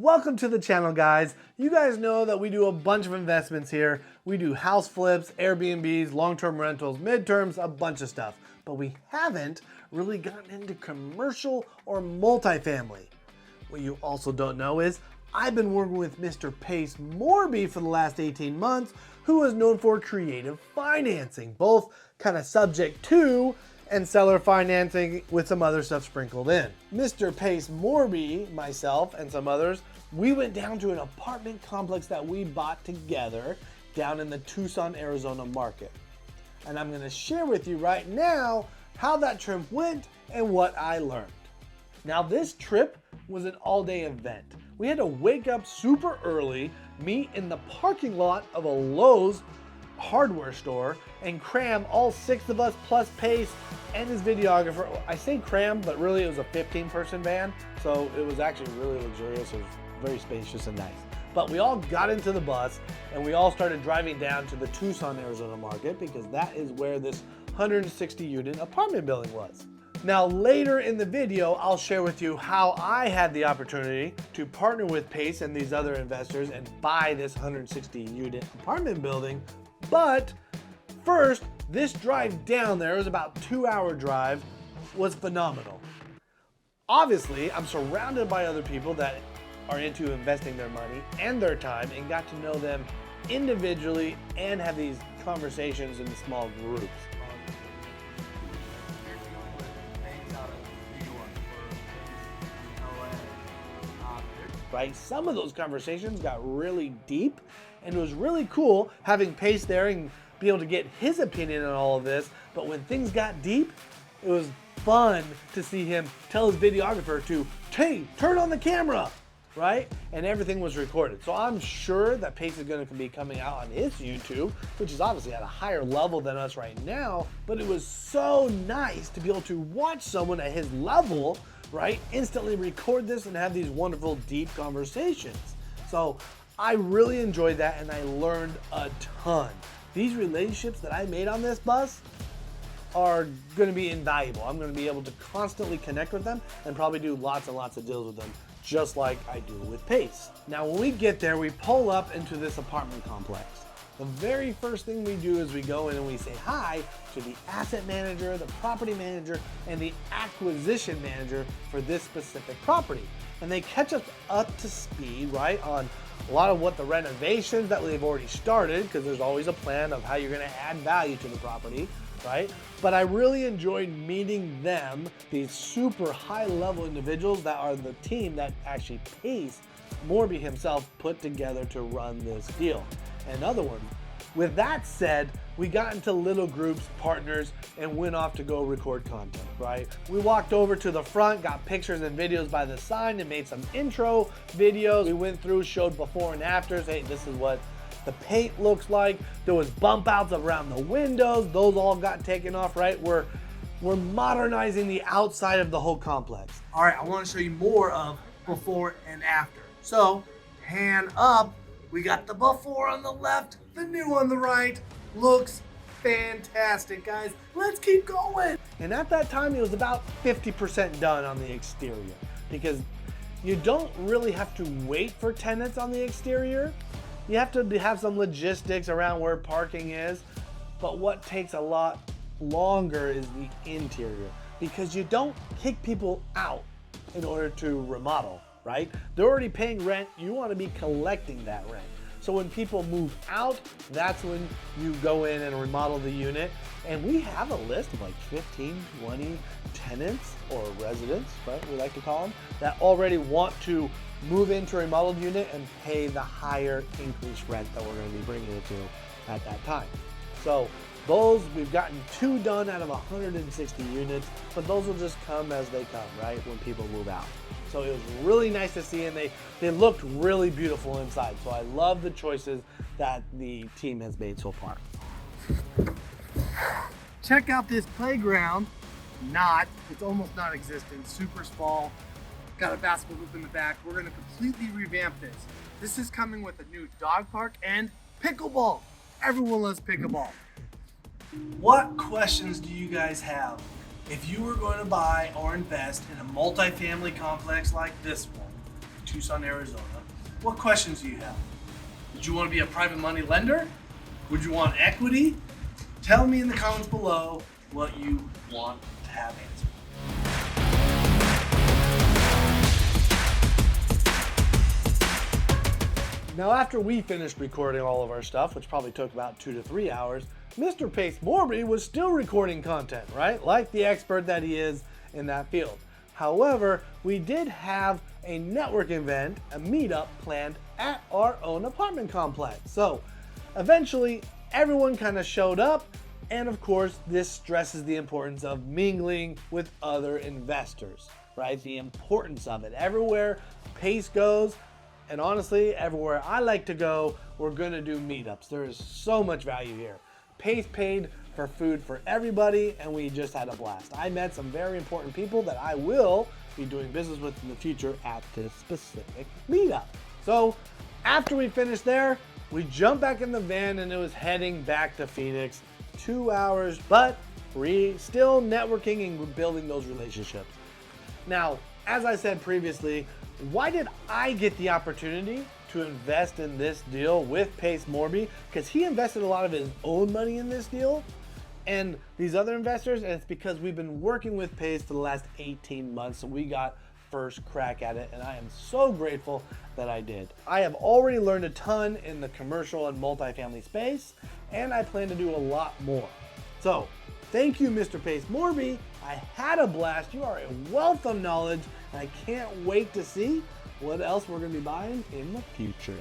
Welcome to the channel, guys. You guys know that we do a bunch of investments here. We do house flips, Airbnbs, long-term rentals, midterms, a bunch of stuff. But we haven't really gotten into commercial or multifamily. What you also don't know is I've been working with Mr. Pace Morby for the last 18 months, who is known for creative financing, both kind of subject to and seller financing with some other stuff sprinkled in. Mr. Pace Morby, myself, and some others, we went down to an apartment complex that we bought together down in the Tucson, Arizona market. And I'm gonna share with you right now how that trip went and what I learned. Now, this trip was an all-day event. We had to wake up super early, meet in the parking lot of a Lowe's hardware store, and cram all 6 of us plus Pace and his videographer. I say cram, but really it was a 15-person van, so it was actually really luxurious. It was very spacious and nice. But we all got into the bus and we all started driving down to the Tucson, Arizona market, because that is where this 160-unit apartment building was. Now, later in the video, I'll share with you how I had the opportunity to partner with Pace and these other investors and buy this 160-unit apartment building. But first, this drive down there, it was about a 2-hour drive, was phenomenal. Obviously, I'm surrounded by other people that are into investing their money and their time, and got to know them individually and have these conversations in small groups. Right? Some of those conversations got really deep, and it was really cool having Pace there and be able to get his opinion on all of this. But when things got deep, it was fun to see him tell his videographer to, hey, turn on the camera, right? And everything was recorded. So I'm sure that Pace is going to be coming out on his YouTube, which is obviously at a higher level than us right now. But it was so nice to be able to watch someone at his level, right, instantly record this and have these wonderful, deep conversations. So I really enjoyed that, and I learned a ton. These relationships that I made on this bus are going to be invaluable. I'm going to be able to constantly connect with them and probably do lots and lots of deals with them, just like I do with Pace. Now, when we get there, we pull up into this apartment complex. The very first thing we do is we go in and we say hi to the asset manager, the property manager, and the acquisition manager for this specific property. And they catch us up to speed, right, on a lot of what the renovations that they've already started, because there's always a plan of how you're going to add value to the property, right? But I really enjoyed meeting them, these super high-level individuals that are the team that actually Pace Morby himself put together to run this deal. In other words, with that said, we got into little groups, partners, and went off to go record content, right? We walked over to the front, got pictures and videos by the sign, and made some intro videos. We went through, showed before and afters. Hey, this is what the paint looks like. There was bump outs around the windows. Those all got taken off, right? We're modernizing the outside of the whole complex. All right, I want to show you more of before and after. So, pan up. We got the before on the left, the new on the right. Looks fantastic, guys. Let's keep going. And at that time, it was about 50% done on the exterior, because you don't really have to wait for tenants on the exterior. You have to have some logistics around where parking is. But what takes a lot longer is the interior, because you don't kick people out in order to remodel, right? They're already paying rent. You want to be collecting that rent. So when people move out, that's when you go in and remodel the unit. And we have a list of like 15, 20 tenants or residents, right, we like to call them, that already want to move into a remodeled unit and pay the higher increased rent that we're going to be bringing it to at that time. So those, we've gotten 2 done out of 160 units, but those will just come as they come, right, when people move out. So it was really nice to see, and they looked really beautiful inside. So I love the choices that the team has made so far. Check out this playground. It's almost non-existent, super small. Got a basketball hoop in the back. We're gonna completely revamp this. This is coming with a new dog park and pickleball. Everyone loves pickleball. What questions do you guys have? If you were going to buy or invest in a multifamily complex like this one, do Tucson, Arizona. What questions do you have? Did you want to be a private money lender? Would you want equity? Tell me in the comments below what you want to have answered. Now, after we finished recording all of our stuff, which probably took about 2 to 3 hours, Mr. Pace Morby was still recording content, right? Like the expert that he is in that field. However, we did have a network event, a meetup planned at our own apartment complex. So eventually everyone kind of showed up, and of course this stresses the importance of mingling with other investors, right? The importance of it. Everywhere Pace goes, and honestly everywhere I like to go, we're gonna do meetups. There is so much value here. Pace paid for food for everybody, and we just had a blast. I met some very important people that I will be doing business with in the future at this specific meetup. So after we finished there, we jumped back in the van and it was heading back to Phoenix. 2 hours, but we still networking and building those relationships. Now, as I said previously, why did I get the opportunity to invest in this deal with Pace Morby? Because he invested a lot of his own money in this deal and these other investors, and it's because we've been working with Pace for the last 18 months, so we got first crack at it, and I am so grateful that I did. I have already learned a ton in the commercial and multifamily space, and I plan to do a lot more. So thank you, Mr. Pace Morby. I had a blast. You are a wealth of knowledge, and I can't wait to see what else we're gonna be buying in the future.